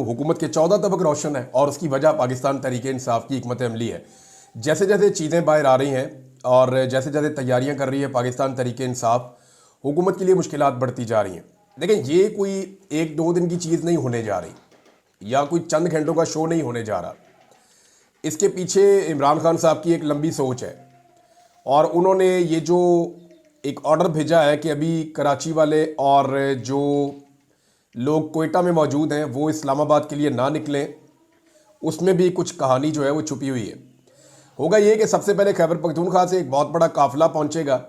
हुकूमत के 14 तबक रोशन है और उसकी वजह पाकिस्तान तहरीक इंसाफ की हिकमत अमली है। जैसे जैसे चीज़ें बाहर आ रही हैं और जैसे जैसे तैयारियां कर रही है पाकिस्तान तहरीक इंसाफ, हुकूमत के लिए मुश्किलात बढ़ती जा रही हैं। देखें, ये कोई एक दो दिन की चीज़ नहीं होने जा रही या कोई चंद घंटों का शो नहीं होने जा रहा। इसके पीछे इमरान खान साहब की एक लंबी सोच है और उन्होंने ये जो एक ऑर्डर भेजा है कि अभी कराची वाले और जो लोग कोयटा में मौजूद हैं वो इस्लामाबाद के लिए ना निकलें, उसमें भी कुछ कहानी जो है वो छुपी हुई है। होगा ये कि सबसे पहले खैबर पख्तूनख्वा से एक बहुत बड़ा काफ़िला पहुंचेगा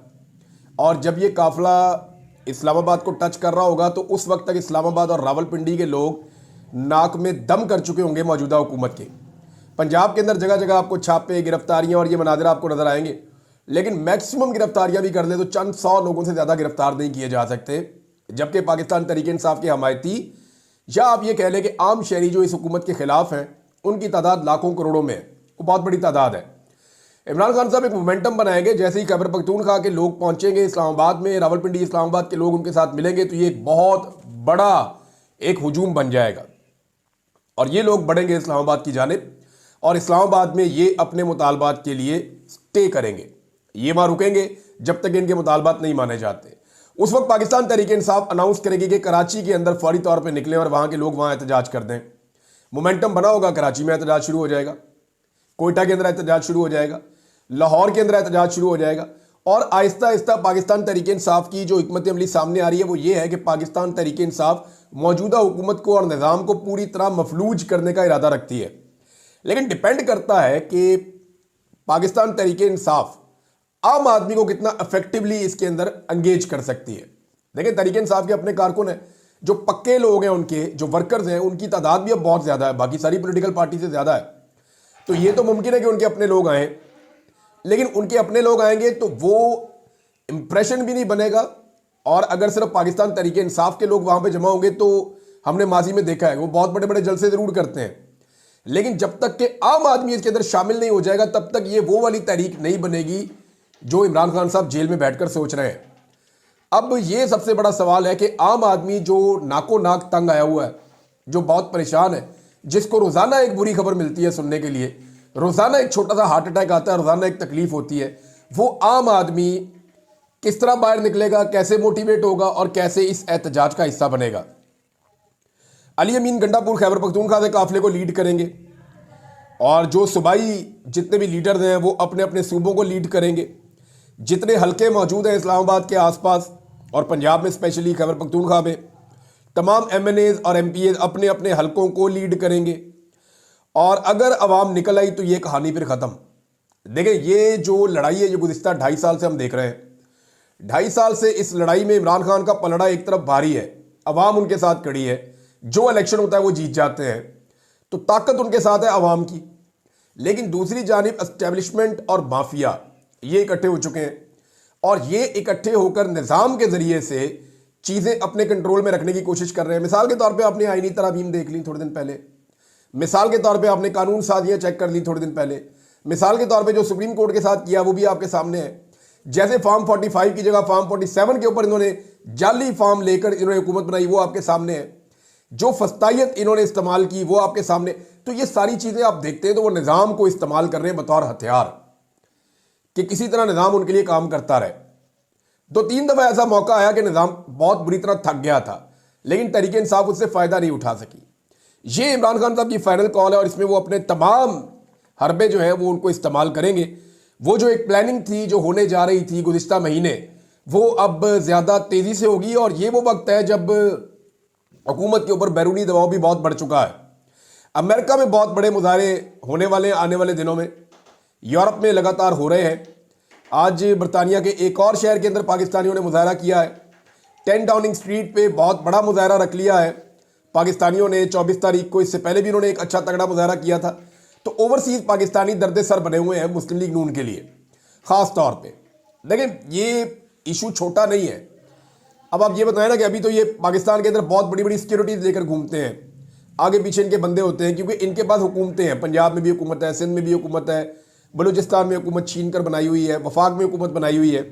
और जब ये काफ़िला इस्लामाबाद को टच कर रहा होगा तो उस वक्त तक इस्लामाबाद और रावलपिंडी के लोग नाक में दम कर चुके होंगे मौजूदा हुकूमत के। पंजाब के अंदर जगह जगह आपको छापे, गिरफ्तारियां और ये मनाजर आपको नजर आएंगे, लेकिन मैक्सिमम गिरफ्तारियां भी कर ले तो चंद 100 लोगों से ज़्यादा गिरफ्तार नहीं किए जा सकते। जबकि पाकिस्तान तहरीक इंसाफ के हमायती या आप ये कह लें कि आम शहरी जो इस हुकूमत के खिलाफ हैं उनकी तादाद लाखों करोड़ों में है, वो बहुत बड़ी तादाद है। इमरान खान साहब एक मोमेंटम बनाएंगे, जैसे ही खैबर पख्तूनख्वा के लोग पहुंचेंगे इस्लामाबाद में, रावलपिंडी इस्लामाबाद के लोग उनके साथ मिलेंगे तो ये एक बहुत बड़ा एक हुजूम बन जाएगा और ये लोग बढ़ेंगे इस्लामाबाद की जानिब और इस्लामाबाद में ये अपने मुतालबात के लिए स्टे करेंगे। ये वहाँ रुकेंगे जब तक इनके मुतालबात नहीं माने जाते। उस वक्त पाकिस्तान तहरीक इंसाफ अनाउंस करेगी कि कराची के अंदर फौरी तौर पे निकलें और वहाँ के लोग वहाँ एहतजाज कर दें। मोमेंटम बना होगा, कराची में एहतजाज शुरू हो जाएगा, कोयटा के अंदर एहतजाज शुरू हो जाएगा, लाहौर के अंदर एहतजाज शुरू हो जाएगा और आहिस्ता आहिस्ता पाकिस्तान तहरीक इंसाफ की जो हिकमत अमली सामने आ रही है वो ये है कि पाकिस्तान तहरीक इंसाफ मौजूदा हुकूमत को और निज़ाम को पूरी तरह मफलूज करने का इरादा रखती है। लेकिन डिपेंड करता है कि पाकिस्तान तहरीक इंसाफ आम आदमी को कितना इफेक्टिवली इसके अंदर एंगेज कर सकती है। देखिए, तहरीक इंसाफ के अपने कारकुन हैं, जो पक्के लोग हैं, उनके जो वर्कर्स हैं, उनकी तादाद भी अब बहुत ज़्यादा है, बाकी सारी पॉलिटिकल पार्टी से ज़्यादा है। तो ये तो मुमकिन है कि उनके अपने लोग आएँ, लेकिन उनके अपने लोग आएंगे तो वो इंप्रेशन भी नहीं बनेगा। और अगर सिर्फ पाकिस्तान तहरीक इंसाफ के लोग वहाँ पर जमा होंगे तो हमने माजी में देखा है वो बहुत बड़े बड़े जलसे ज़रूर करते हैं, लेकिन जब तक कि आम आदमी इसके अंदर शामिल नहीं हो जाएगा तब तक ये वो वाली तहरीक नहीं बनेगी जो इमरान खान साहब जेल में बैठकर सोच रहे हैं। अब ये सबसे बड़ा सवाल है कि आम आदमी जो नाको नाक तंग आया हुआ है, जो बहुत परेशान है, जिसको रोज़ाना एक बुरी खबर मिलती है सुनने के लिए, रोज़ाना एक छोटा सा हार्ट अटैक आता है, रोज़ाना एक तकलीफ होती है, वो आम आदमी किस तरह बाहर निकलेगा, कैसे मोटिवेट होगा और कैसे इस एहतजाज का हिस्सा बनेगा। अली अमीन गंडापुर खैबर पख्तूनख्वा से काफिले को लीड करेंगे और जो सूबाई जितने भी लीडर हैं वो अपने अपने सूबों को लीड करेंगे। जितने हलके मौजूद हैं इस्लामाबाद के आसपास और पंजाब में स्पेशली खैबर पख्तूनख्वा में, तमाम एमएनएज और एमपीएज अपने अपने हलकों को लीड करेंगे और अगर अवाम निकल आई तो ये कहानी फिर ख़त्म। देखें, ये जो लड़ाई है ये गुज़िश्ता 2.5 साल से हम देख रहे हैं। 2.5 साल से इस लड़ाई में इमरान खान का पलड़ा एक तरफ भारी है, अवाम उनके साथ खड़ी है, जो इलेक्शन होता है वो जीत जाते हैं, तो ताकत उनके साथ है अवाम की। लेकिन दूसरी जानिब एस्टेब्लिशमेंट और माफिया ये इकट्ठे हो चुके हैं और ये इकट्ठे होकर निज़ाम के ज़रिए से चीज़ें अपने कंट्रोल में रखने की कोशिश कर रहे हैं। मिसाल के तौर पे आपने आईनी तरामीम देख ली थोड़े दिन पहले, मिसाल के तौर पे आपने कानून साजियाँ चेक कर ली थोड़े दिन पहले, मिसाल के तौर पे जो सुप्रीम कोर्ट के साथ किया वो भी आपके सामने है। जैसे फॉर्म 45 की जगह फॉर्म 47 के ऊपर इन्होंने जाली फॉर्म लेकर इन्होंने हुकूमत बनाई, वो आपके सामने है। जो फस्तायत इन्होंने इस्तेमाल की वो आपके सामने। तो ये सारी चीज़ें आप देखते हैं तो वो निज़ाम को इस्तेमाल कर रहे हैं बतौर हथियार कि किसी तरह निज़ाम उनके लिए काम करता रहे। 2-3 दफ़ा ऐसा मौका आया कि निज़ाम बहुत बुरी तरह थक गया था, लेकिन तहरीक इंसाफ उससे फ़ायदा नहीं उठा सकी। ये इमरान खान साहब की फाइनल कॉल है और इसमें वो अपने तमाम हरबे जो है वो उनको इस्तेमाल करेंगे। वो जो एक प्लानिंग थी जो होने जा रही थी गुज़िश्ता महीने, वो अब ज़्यादा तेज़ी से होगी और ये वो वक्त है जब हुकूमत के ऊपर बैरूनी दबाव भी बहुत बढ़ चुका है। अमेरिका में बहुत बड़े मुजाहरे होने वाले हैं आने वाले दिनों में, यूरोप में लगातार हो रहे हैं। आज बरतानिया के एक और शहर के अंदर पाकिस्तानियों ने मुजाहरा किया है, 10 डाउनिंग स्ट्रीट पे बहुत बड़ा मुजाहरा रख लिया है पाकिस्तानियों ने। 24 तारीख को, इससे पहले भी इन्होंने एक अच्छा तगड़ा मुजाहरा किया था। तो ओवरसीज़ पाकिस्तानी दर्द सर बने हुए हैं मुस्लिम लीग नून के लिए ख़ास तौर पर। देखें, ये इशू छोटा नहीं है। अब आप ये बताएं ना कि अभी तो ये पाकिस्तान के अंदर बहुत बड़ी बड़ी सिक्योरिटीज़ लेकर घूमते हैं, आगे पीछे इनके बंदे होते हैं क्योंकि इनके पास हुकूमतें हैं। पंजाब में भी हुकूमत है, सिंध में भी हुकूमत है, बलूचिस्तान में हुकूमत छीन कर बनाई हुई है, वफाक में हुकूमत बनाई हुई है।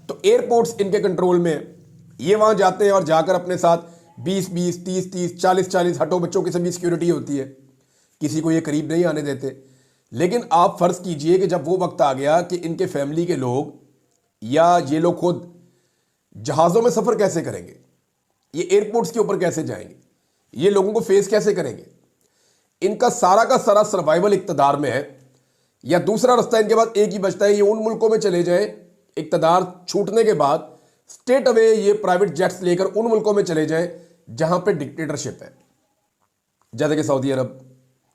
तो एयरपोर्ट्स इनके कंट्रोल में, ये वहाँ जाते हैं और जाकर अपने साथ 20-20, 30-30, 40-40 हटो बच्चों की सभी सिक्योरिटी होती है, किसी को ये करीब नहीं आने देते। लेकिन आप फर्ज कीजिए कि जब वो वक्त आ गया कि इनके फैमिली के लोग या ये लोग खुद जहाज़ों में सफ़र कैसे करेंगे, ये एयरपोर्ट्स के ऊपर कैसे जाएंगे, ये लोगों को फेस कैसे करेंगे, इनका सारा का सारा सर्वाइवल इक़्तिदार में है। या दूसरा रास्ता इनके पास एक ही बचता है, ये उन मुल्कों में चले जाएं इक़्तिदार छूटने के बाद, स्टेट अवे ये प्राइवेट जेट्स लेकर उन मुल्कों में चले जाएं जहां पे डिक्टेटरशिप है, जैसे कि सऊदी अरब,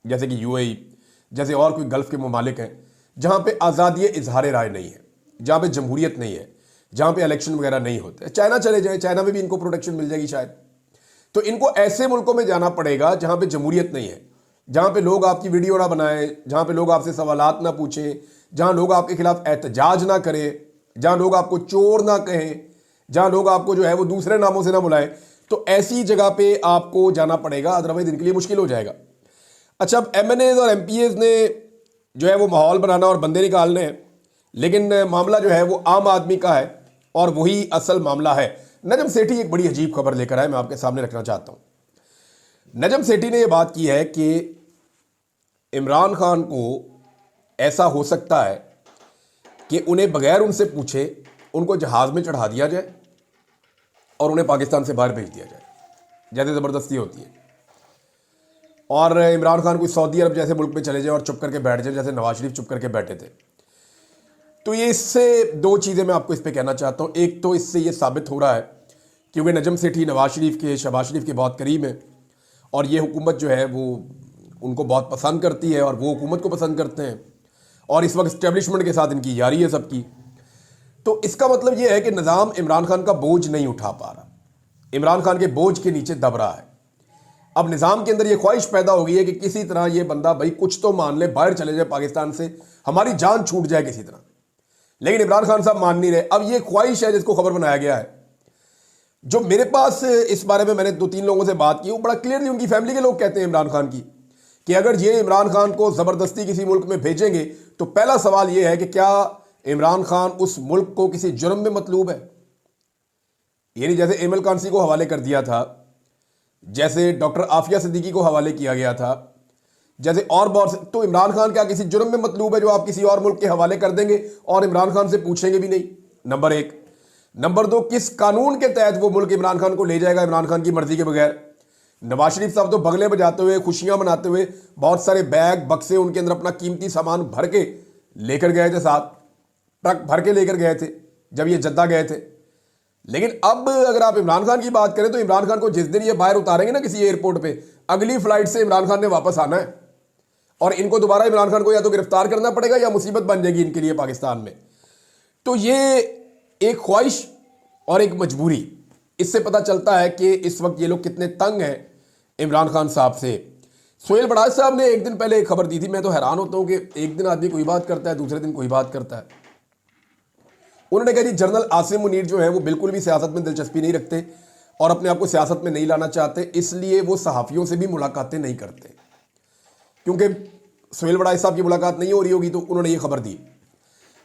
जैसे कि यूएई, जैसे और कोई गल्फ के ममालिक हैं जहां पे आज़ादी इजहार राय नहीं है, जहां पे जमहूरियत नहीं है, जहां पे इलेक्शन वगैरह नहीं होते। चाइना चले जाएं, चाइना में भी इनको प्रोटेक्शन मिल जाएगी शायद। तो इनको ऐसे मुल्कों में जाना पड़ेगा जहां पे जमहूरियत नहीं है, जहां पे लोग आपकी वीडियो ना बनाएं, जहां पे लोग आपसे सवालात ना पूछें, जहां लोग आपके खिलाफ एहतजाज ना करें, जहां लोग आपको चोर ना कहें, जहां लोग आपको जो है वो दूसरे नामों से ना बुलाएं। तो ऐसी जगह पे आपको जाना पड़ेगा, अदरवाइज इनके लिए मुश्किल हो जाएगा। अच्छा, अब एमएनएज और एमपीएज ने जो है वो माहौल बनाना और बंदे निकालने हैं, लेकिन मामला जो है वो आम आदमी का है और वही असल मामला है। नजम सेठी एक बड़ी अजीब खबर लेकर आए, मैं आपके सामने रखना चाहता हूं। नजम सेठी ने यह बात की है कि इमरान खान को ऐसा हो सकता है कि उन्हें बगैर उनसे पूछे उनको जहाज में चढ़ा दिया जाए और उन्हें पाकिस्तान से बाहर भेज दिया जाए, जैसे ज़बरदस्ती होती है। और इमरान खान कोई सऊदी अरब जैसे मुल्क में चले जाए और चुप करके बैठ जाए, जैसे नवाज शरीफ चुप करके बैठे थे। तो ये इससे दो चीज़ें मैं आपको इस पर कहना चाहता हूँ। एक तो इससे ये साबित हो रहा है, क्योंकि नजम सेठी नवाज शरीफ के, शहबाज शरीफ के बहुत करीब हैं और ये हुकूमत जो है वो उनको बहुत पसंद करती है और वो हुकूमत को पसंद करते हैं, और इस वक्त इस्टेब्लिशमेंट के साथ इनकी यारी है सबकी। तो इसका मतलब ये है कि निज़ाम इमरान खान का बोझ नहीं उठा पा रहा, इमरान खान के बोझ के नीचे दब रहा है। अब निज़ाम के अंदर ये ख्वाहिश पैदा हो गई है कि किसी तरह ये बंदा भाई कुछ तो मान ले, बाहर चले जाए पाकिस्तान से, हमारी जान छूट जाए किसी तरह। लेकिन इमरान खान साहब मान नहीं रहे। अब ये ख्वाहिश है जिसको खबर बनाया गया है, जो मेरे पास इस बारे में मैंने 2-3 लोगों से बात की, वो बड़ा क्लियरली उनकी फैमिली के लोग कहते हैं इमरान खान की, कि अगर ये इमरान खान को ज़बरदस्ती किसी मुल्क में भेजेंगे तो पहला सवाल ये है कि क्या इमरान खान उस मुल्क को किसी जुर्म में मतलूब है। यानी जैसे एमएल कांसी को हवाले कर दिया था, जैसे डॉक्टर आफिया सिद्दीकी को हवाले किया गया था, जैसे और बहुत। तो इमरान खान क्या किसी जुर्म में मतलूब है जो आप किसी और मुल्क के हवाले कर देंगे और इमरान खान से पूछेंगे भी नहीं? नंबर एक। नंबर दो, किस कानून के तहत वो मुल्क इमरान खान को ले जाएगा इमरान खान की मर्जी के बगैर? नवाज शरीफ साहब तो बगले बजाते हुए, खुशियां मनाते हुए, बहुत सारे बैग बक्से उनके अंदर अपना कीमती सामान भर के लेकर गए थे, साथ ट्रक भर के लेकर गए थे जब ये जद्दा गए थे। लेकिन अब अगर आप इमरान खान की बात करें तो इमरान खान को जिस दिन ये बाहर उतारेंगे ना किसी एयरपोर्ट पे, अगली फ्लाइट से इमरान खान ने वापस आना है और इनको दोबारा इमरान खान को या तो गिरफ्तार करना पड़ेगा या मुसीबत बन जाएगी इनके लिए पाकिस्तान में। तो ये एक ख्वाहिश और एक मजबूरी, इससे पता चलता है कि इस वक्त ये लोग कितने तंग हैं इमरान खान साहब से। सोहेल बड़ाज साहब ने एक दिन पहले एक खबर दी थी, मैं तो हैरान होता हूं कि एक दिन आदमी कोई बात करता है, दूसरे दिन कोई बात करता है। उन्होंने कहा जी जनरल आसिम मुनीर जो है वो बिल्कुल भी सियासत में दिलचस्पी नहीं रखते और अपने आप को सियासत में नहीं लाना चाहते, इसलिए वो सहाफ़ियों से भी मुलाकातें नहीं करते। क्योंकि सोहेल बड़ाज साहब की मुलाकात नहीं हो रही होगी तो उन्होंने ये खबर दी।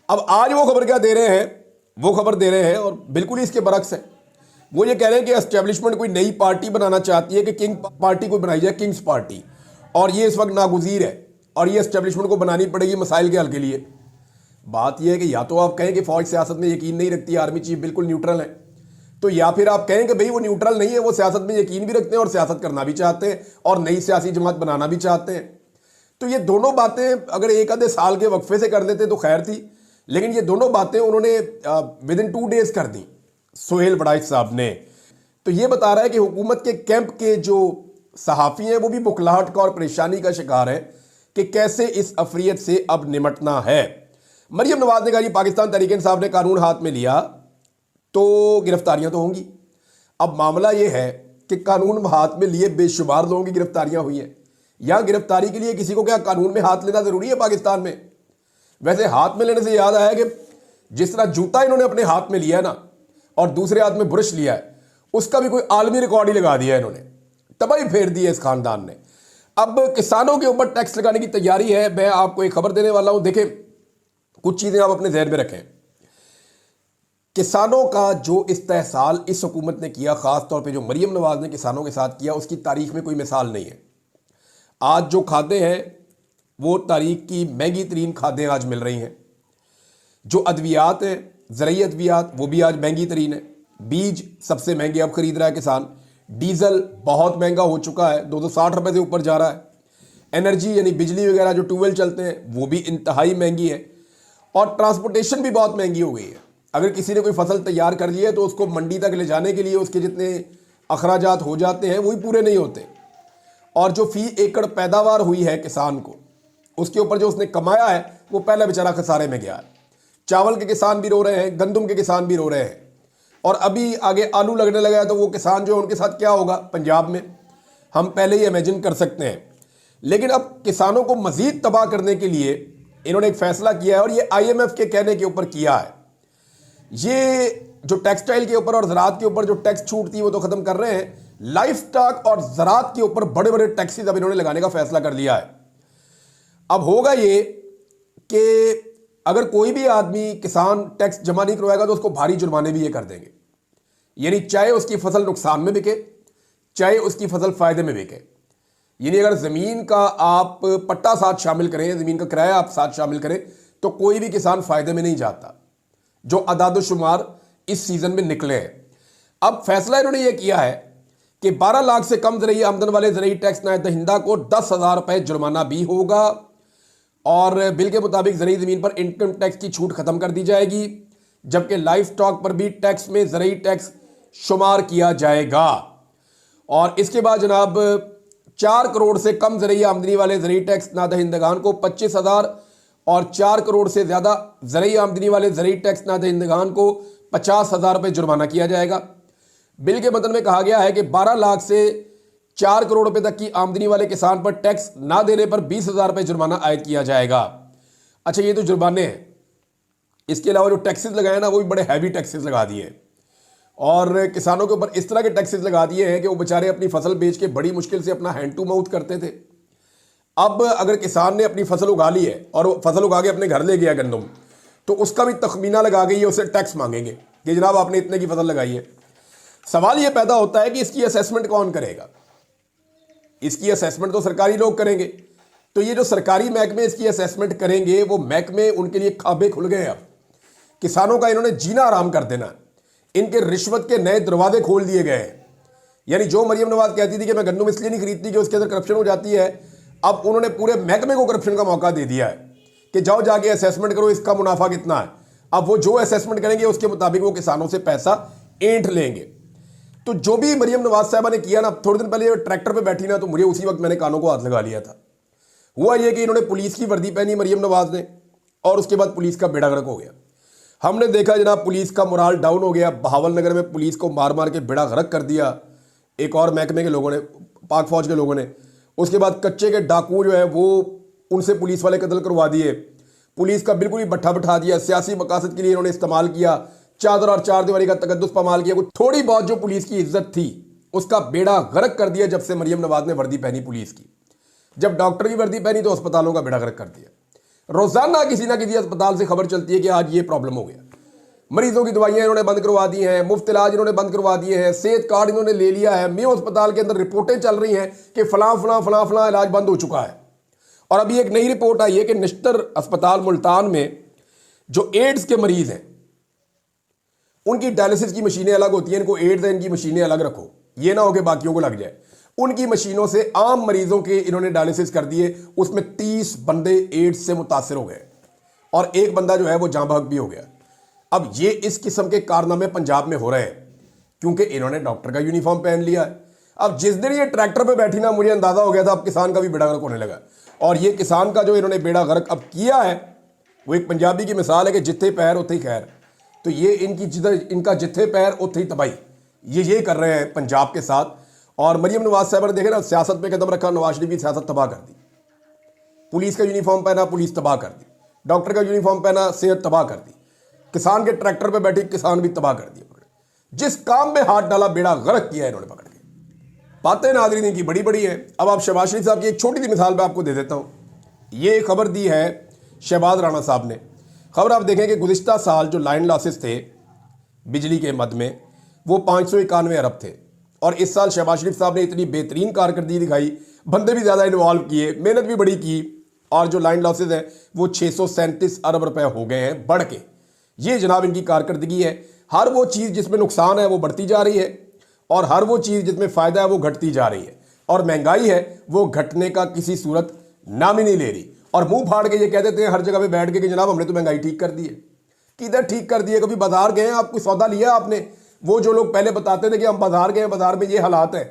अब आज वो खबर क्या दे रहे हैं, वो खबर दे रहे हैं और बिल्कुल ही इसके बरक्स है। वो ये कह रहे हैं कि एस्टेब्लिशमेंट कोई नई पार्टी बनाना चाहती है कि किंग पार्टी कोई बनाई जाए, किंग्स पार्टी, और ये इस वक्त नागुज़ीर है और ये एस्टेब्लिशमेंट को बनानी पड़ेगी मसाइल के हल के लिए। बात यह है कि या तो आप कहें कि फौज सियासत में यकीन नहीं रखती, आर्मी चीफ बिल्कुल न्यूट्रल है, तो या फिर आप कहें कि भाई वो न्यूट्रल नहीं है, वो सियासत में यकीन भी रखते हैं और सियासत करना भी चाहते हैं और नई सियासी जमात बनाना भी चाहते हैं। तो ये दोनों बातें अगर एक आधे साल के वक्फे से कर लेते तो खैर थी, लेकिन ये दोनों बातें उन्होंने विद इन 2 डेज कर दी सोहेल बड़ाइच साहब ने। तो ये बता रहा है कि हुकूमत के कैंप के जो सहाफ़ी हैं वो भी बुखलाहट का और परेशानी का शिकार है कि कैसे इस अफरियत से अब निमटना है। मरियम नवाज ने कहा जी पाकिस्तान तहरीक इंसाफ ने कानून हाथ में लिया तो गिरफ्तारियां तो होंगी। अब मामला यह है कि कानून हाथ में लिए बेशुमार लोगों की गिरफ्तारियां हुई हैं। यहां गिरफ्तारी के लिए किसी को क्या कानून में हाथ लेना जरूरी है पाकिस्तान में? वैसे हाथ में लेने से याद आया कि जिस तरह जूता इन्होंने अपने हाथ में लिया है ना और दूसरे हाथ में ब्रश लिया है, उसका भी कोई आलमी रिकॉर्ड ही लगा दिया है इन्होंने, तबाही फेर दी है इस खानदान ने। अब किसानों के ऊपर टैक्स लगाने की तैयारी है। मैं आपको एक खबर देने वाला हूं, देखें कुछ चीजें आप अपने ज़हन में रखें। किसानों का जो इस्तेहसाल इस हुकूमत ने किया, ख़ास तौर पे जो मरीम नवाज ने किसानों के साथ किया, उसकी तारीख में कोई मिसाल नहीं है। आज जो खादें हैं वो तारीख की महंगी तरीन खादें आज मिल रही हैं। जो अद्वियात हैं, ज़रूरी अद्वियात, वो भी आज महंगी तरीन है। बीज सबसे महंगे अब खरीद रहा है किसान। डीजल बहुत महंगा हो चुका है, 260 रुपये से ऊपर जा रहा है। एनर्जी यानी बिजली वगैरह जो ट्यूबवेल चलते हैं वो भी इंतहाई महंगी है। और ट्रांसपोर्टेशन भी बहुत महंगी हो गई है। अगर किसी ने कोई फसल तैयार कर ली है तो उसको मंडी तक ले जाने के लिए उसके जितने अखराजात हो जाते हैं वही पूरे नहीं होते। और जो फी एकड़ पैदावार हुई है किसान को, उसके ऊपर जो उसने कमाया है वो पहले बेचारा खसारे में गया है। चावल के किसान भी रो रहे हैं, गंदम के किसान भी रो रहे हैं, और अभी आगे आलू लगने लगा है तो वो किसान जो है उनके साथ क्या होगा पंजाब में, हम पहले ही इमेजिन कर सकते हैं। लेकिन अब किसानों को मजीद तबाह करने के लिए इन्होंने एक फैसला किया है, और ये IMF के कहने के ऊपर किया है। ये जो टेक्सटाइल के ऊपर और ज़राअत के ऊपर जो टैक्स छूट थी वो तो ख़त्म कर रहे हैं, लाइफ स्टॉक और ज़राअत के ऊपर बड़े बड़े टैक्सेस अब इन्होंने लगाने का फैसला कर लिया है। अब होगा ये कि अगर कोई भी आदमी किसान टैक्स जमा नहीं करवाएगा तो उसको भारी जुर्माने भी ये कर देंगे। यानी चाहे उसकी फसल नुकसान में बिके, चाहे उसकी फसल फायदे में बिके। यानी अगर ज़मीन का आप पट्टा साथ शामिल करें, ज़मीन का किराया आप साथ शामिल करें, तो कोई भी किसान फायदे में नहीं जाता, जो अदाद-ओ-शुमार इस सीज़न में निकले हैं। अब फैसला इन्होंने ये किया है कि 12 लाख से कम ज़रूरी आमदन वाले ज़रूरी टैक्स नायब दहिंदा को 10,000 रुपये जुर्माना भी होगा, और बिल के मुताबिक ज़रूरी ज़मीन पर इनकम टैक्स की छूट ख़त्म कर दी जाएगी, जबकि लाइफ स्टॉक पर भी टैक्स में ज़रूरी टैक्स शुमार किया जाएगा। और इसके बाद जनाब 4 करोड़ से कम ज़रूरी आमदनी वाले ज़रूरी टैक्स नादहिंदगान को 25,000 और 4 करोड़ से ज़्यादा ज़रूरी आमदनी वाले ज़रूरी टैक्स नादहिंदगान को 50,000 रुपये जुर्माना किया जाएगा। बिल के मतन में कहा गया है कि 12 लाख से 4 करोड़ रुपए तक की आमदनी वाले किसान पर टैक्स ना देने पर 20,000 रुपये जुर्माना आयद किया जाएगा। अच्छा, ये तो जुर्माने हैं। इसके अलावा जो टैक्सेस लगाए ना वो भी बड़े हैवी टैक्सेस लगा दिए हैं, और किसानों के ऊपर इस तरह के टैक्सेस लगा दिए हैं कि वो बेचारे अपनी फसल बेच के बड़ी मुश्किल से अपना हैंड टू माउथ करते थे। अब अगर किसान ने अपनी फसल उगा ली है और वो फसल उगा के अपने घर ले गया गंदम, तो उसका भी तखमीना लगा के ये उससे टैक्स मांगेंगे कि जनाब आपने इतने की फसल लगाई है। सवाल ये पैदा होता है कि इसकी असेसमेंट कौन करेगा? इसकी असेसमेंट तो सरकारी लोग करेंगे। तो ये जो सरकारी महकमे इसकी असेसमेंट करेंगे, वो महकमे उनके लिए खाबे खुल गए। अब किसानों का इन्होंने जीना आराम कर देना, इनके रिश्वत के नए दरवाजे खोल दिए गए हैं। यानी जो मरीम नवाज कहती थी कि मैं गंदम इसलिए नहीं खरीदती कि उसके अंदर करप्शन हो जाती है, अब उन्होंने पूरे महकमे को करप्शन का मौका दे दिया है कि जाओ जाके असेसमेंट करो, इसका मुनाफा कितना है। अब वो जो असेसमेंट करेंगे उसके मुताबिक वो किसानों से पैसा ऐंठ लेंगे। तो जो भी मरीम नवाज साहबा ने किया ना, थोड़े दिन पहले ट्रैक्टर पे बैठी ना, तो मुझे उसी वक्त मैंने कानों को हाथ लगा लिया था। हुआ ये कि इन्होंने पुलिस की वर्दी पहनी मरीम नवाज ने, और उसके बाद पुलिस का बेड़ा गर्क हो गया। हमने देखा जनाब पुलिस का मोराल डाउन हो गया। बहावल नगर में पुलिस को मार मार के बेड़ा गर्क कर दिया एक और महकमे के लोगों ने, पाक फौज के लोगों ने। उसके बाद कच्चे के डाकू जो है वो उनसे पुलिस वाले कत्ल करवा दिए। पुलिस का बिल्कुल ही भट्ठा बिठा दिया, सियासी मकासद के लिए इन्होंने इस्तेमाल किया, चादर और चार दीवारी का तकद्दुस पामाल किया। थोड़ी बहुत जो पुलिस की इज्जत थी उसका बेड़ा गर्क कर दिया जब से मरीम नवाज ने वर्दी पहनी पुलिस की। जब डॉक्टर की वर्दी पहनी तो अस्पतालों का बेड़ा गर्क कर दिया। रोजाना किसी ना किसी अस्पताल से खबर चलती है कि आज ये प्रॉब्लम हो गया। मरीजों की दवाइयां इन्होंने बंद करवा दी हैं, मुफ्त इलाज इन्होंने बंद करवा दिए हैं, सेहत कार्ड इन्होंने ले लिया है। मेयो अस्पताल के अंदर रिपोर्टें चल रही हैं कि फलां फलां फलां फलां इलाज बंद हो चुका है। और अभी एक नई रिपोर्ट आई है कि निश्तर अस्पताल मुल्तान में जो एड्स के मरीज हैं उनकी डायलिसिस की मशीनें अलग होती हैं। इनको एड्स है, इनकी मशीनें अलग रखो, ये ना हो कि बाकियों को लग जाए। उनकी मशीनों से आम मरीजों के इन्होंने डायलिसिस कर दिए। उसमें 30 बंदे एड्स से मुतासर हो गए और एक बंदा जो है वो जाँ बहक भी हो गया। अब ये इस किस्म के कारनामे पंजाब में हो रहे हैं क्योंकि इन्होंने डॉक्टर का यूनिफॉर्म पहन लिया है। अब जिस दिन ये ट्रैक्टर पे बैठी ना, मुझे अंदाजा हो गया था अब किसान का भी बेड़ा गर्क होने लगा। और ये किसान का जो इन्होंने बेड़ा गर्क अब किया है वो एक पंजाबी की मिसाल है कि जिथे पैर उथे ही खैर। तो ये इनका जिथे पैर उथे ही तबाही, ये कर रहे हैं पंजाब के साथ। और मरीम नवाज साहब ने देखे ना, सियासत पे कदम रखा, नवाज शरीफ की सियासत तबाह कर दी। पुलिस का यूनिफॉर्म पहना, पुलिस तबाह कर दी। डॉक्टर का यूनिफॉर्म पहना, सेहत तबाह कर दी। किसान के ट्रैक्टर पे बैठी किसान भी तबाह कर दिए। जिस काम में हाथ डाला बेड़ा गर्क किया इन्होंने पकड़ के। बातें नाज़रीन इनकी बड़ी बड़ी है। अब आप शहबाज शरीफ साहब की एक छोटी सी मिसाल मैं आपको दे देता हूँ। ये खबर दी है शहबाज राणा साहब ने। खबर आप देखें कि गुज़िश्ता साल जो लाइन लॉसेस थे बिजली के मद में, वो 591 अरब थे। और इस साल शहबाज शरीफ साहब ने इतनी बेहतरीन कारकर्दगी दिखाई, बंदे भी ज़्यादा इन्वॉल्व किए, मेहनत भी बड़ी की, और जो लाइन लॉसेज है वो 637 अरब रुपए हो गए हैं बढ़ के। ये जनाब इनकी कारकर्दगी है। हर वो चीज़ जिसमें नुकसान है वो बढ़ती जा रही है, और हर वो चीज़ जिसमें फ़ायदा है वो घटती जा रही है, और महंगाई है वो घटने का किसी सूरत नाम ही नहीं ले रही। और मुंह फाड़ के ये कह देते हैं हर जगह पे बैठ के कि जनाब हमने तो महंगाई ठीक कर दी है। किधर ठीक कर दी है? कभी बाजार गए हैं आप? कोई सौदा लिया आपने? वो जो लोग पहले बताते थे कि हम बाजार गए, बाजार में ये हालात है,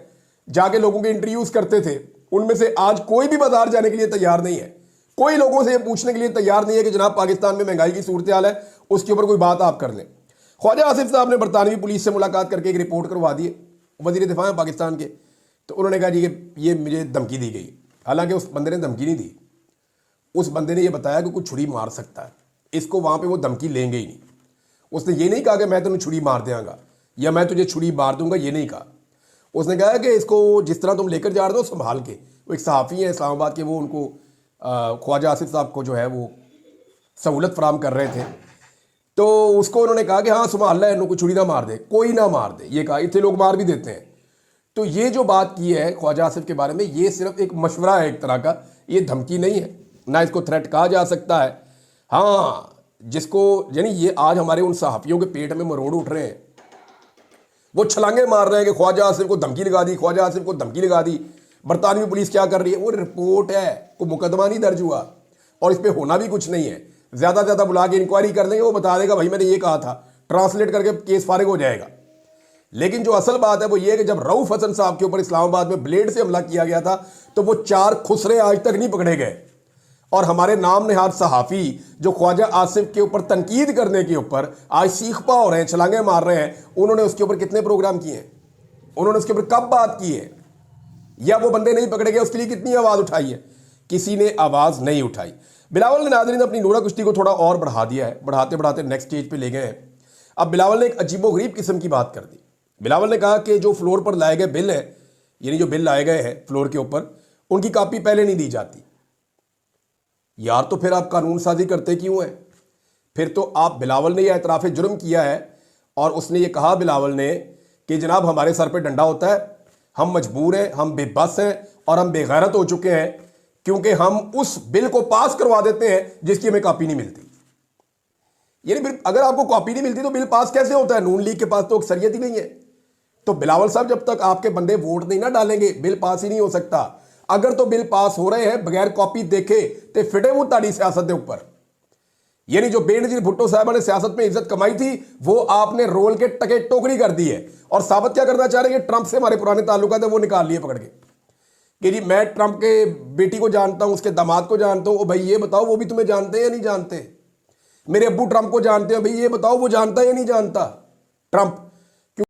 जाके लोगों के इंटरव्यूज करते थे, उनमें से आज कोई भी बाजार जाने के लिए तैयार नहीं है। कोई लोगों से ये पूछने के लिए तैयार नहीं है कि जनाब पाकिस्तान में महंगाई की सूरत हाल है, उसके ऊपर कोई बात आप कर लें। ख्वाजा आसिफ साहब ने बरतानवी पुलिस से मुलाकात करके एक रिपोर्ट करवा दी, वजीर दिफा है पाकिस्तान के, तो उन्होंने कहा जी ये मुझे धमकी दी गई। हालांकि उस बंदे ने धमकी नहीं दी, उस बंदे ने ये बताया कि कुछ छुरी मार सकता है इसको, वहाँ पे वो धमकी लेंगे ही नहीं। उसने ये नहीं कहा कि मैं तुम्हें छुरी मार देंगा या मैं तुझे छुरी मार दूंगा, ये नहीं कहा। उसने कहा कि इसको जिस तरह तुम लेकर जा रहे हो संभाल के। वो एक सहाफ़ी है इस्लामाबाद के, वो उनको ख्वाजा आसिफ साहब को जो है वो सहूलत फराम कर रहे थे, तो उसको उन्होंने कहा कि हाँ संभाल है, कोई छुरी ना मार दे, कोई ना मार दे। ये कहा, इतने लोग मार भी देते हैं। तो ये जो बात की है ख्वाजा आसिफ के बारे में, ये सिर्फ एक मशवरा है एक तरह का, ये धमकी नहीं है, ना इसको थ्रेट कहा जा सकता है। हाँ, जिसको यानी ये आज हमारे उन सहाफ़ियों के पेट में मरोड़ उठ रहे हैं, वो छलांगे मार रहे हैं कि ख्वाजा आसिफ को धमकी लगा दी, ख्वाजा आसिफ को धमकी लगा दी। बरतानवी पुलिस क्या कर रही है? वो रिपोर्ट है, कोई मुकदमा नहीं दर्ज हुआ, और इस पर होना भी कुछ नहीं है। ज़्यादा से ज़्यादा बुला के इंक्वायरी कर लेंगे, वो बता देगा भाई मैंने ये कहा था, ट्रांसलेट करके केस फारिग हो जाएगा। लेकिन जो असल बात है वो ये है कि जब रऊफ हसन साहब के ऊपर इस्लामाबाद में ब्लेड से हमला किया गया था, तो वो 4 खुसरे आज तक नहीं पकड़े गए। और हमारे नाम नेहाद सहाफ़ी जो ख्वाजा आसिफ के ऊपर तनकीद करने के ऊपर आज सीखपा हो रहे हैं, छलांगे मार रहे हैं, उन्होंने उसके ऊपर कितने प्रोग्राम किए हैं? उन्होंने उसके ऊपर कब बात की है? या वो बंदे नहीं पकड़े गए उसके लिए कितनी आवाज़ उठाई है? किसी ने आवाज़ नहीं उठाई। बिलावल ने नाज़रीन अपनी नूरा कुश्ती को थोड़ा और बढ़ा दिया है, बढ़ाते बढ़ाते नेक्स्ट स्टेज पे ले गए हैं। अब बिलावल ने एक अजीबोगरीब किस्म की बात कर दी। बिलावल ने कहा कि जो फ्लोर पर लाए गए बिल है, यानी जो बिल लाए गए हैं फ्लोर के ऊपर, उनकी कॉपी पहले नहीं दी जाती। यार तो फिर आप कानून साजी करते क्यों हैं? फिर तो आप, बिलावल ने यह एतराफ़ जुर्म किया है, और उसने ये कहा बिलावल ने कि जनाब हमारे सर पे डंडा होता है, हम मजबूर हैं, हम बेबस हैं और हम बेगैरत हो चुके हैं, क्योंकि हम उस बिल को पास करवा देते हैं जिसकी हमें कॉपी नहीं मिलती। यानी फिर अगर आपको कॉपी नहीं मिलती तो बिल पास कैसे होता है? नून लीग के पास तो अक्सरियत ही नहीं है। तो बिलावल साहब, जब तक आपके बंदे वोट नहीं ना डालेंगे, बिल पास ही नहीं हो सकता। अगर तो बिल पास हो रहे हैं बगैर कॉपी देखे तो फिटे वो ताड़ी सियासत के ऊपर। यानी जो बेनजीर भुट्टो साहब ने सियासत में इज्जत कमाई थी, वो आपने रोल के टके टोकरी कर दी है। और साबित क्या करना चाह रहे हैं? ट्रंप से हमारे पुराने ताल्लुकात है वो निकाल लिए पकड़ के कि जी मैं ट्रंप के बेटी को जानता हूं, उसके दामाद को जानता हूं। भाई ये बताओ वो भी तुम्हें जानते हैं या नहीं जानते? मेरे अब्बू ट्रंप को जानते हैं, भाई ये बताओ वो जानता है या नहीं जानता ट्रंप?